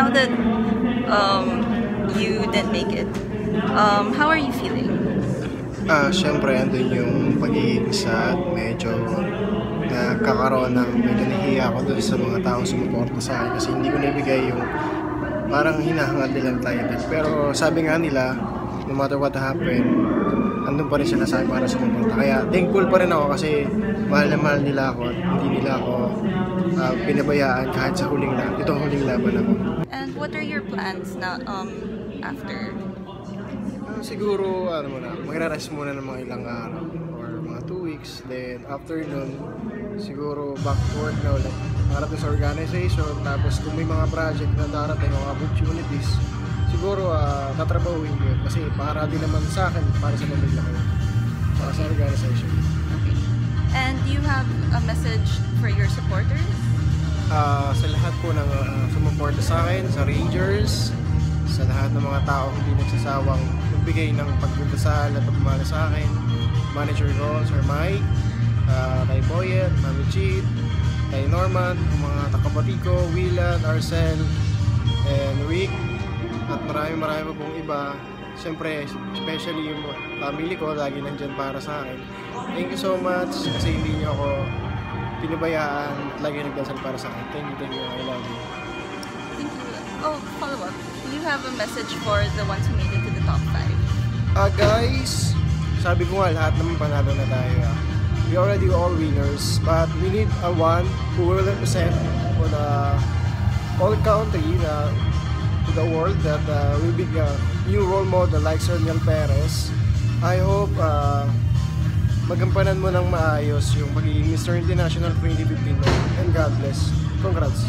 now that you didn't make it, how are you feeling? Siyempre, andun yung pag-iig sa medyo nakakaroon ng medyo nahiya ako doon sa mga taong sumuporta sa akin kasi hindi ko naibigay yung parang hinahangad nilang title. Pero sabi nga nila, no matter what happened, andun pa rin sila sa akin para sumuporta. Kaya thankful pa rin ako kasi mahal na mahal nila ako at hindi nila ako pinabayaan kahit sa itong huling laban ako. And what are your plans na after? Siguro, magre-rest muna ng mga ilang araw or mga 2 weeks. Then, after nun, siguro back to work na ulit. Harap sa organization, tapos kung may mga project na darating, mga opportunities, siguro tatrabahuin ko yun. Kasi para din naman sa akin, para sa pamilya ko, para sa organization. Okay. And do you have a message for your supporters? Sa lahat po ng sumuporta sa akin, sa Rangers, sa lahat ng mga tao hindi nagsasawang magbigay ng pagdadasal at pagmamahal sa akin, Manager ko, Sir Mike, kay Boyet, Mami Cheat, kay Norman, mga takapati ko, Willan, Arcel, and Rick, at marami pa pong iba. Siyempre, especially yung family ko, lagi nandyan para sa akin. Thank you so much kasi hindi niyo ako pinabayaan at lagi nagdasal para sa akin. Thank you, I love you. Thank you. Oh, follow up. Do you have a message for the ones who made it to the top 5? Guys, sabi ko nga, lahat naman panalo na tayo. We already all winners, but we need a one who will represent for the whole country, to the world, that will be a new role model like Sir Neil Perez. I hope magampanan mo ng maayos yung pagiging Mr. International 2015, and God bless. Congrats!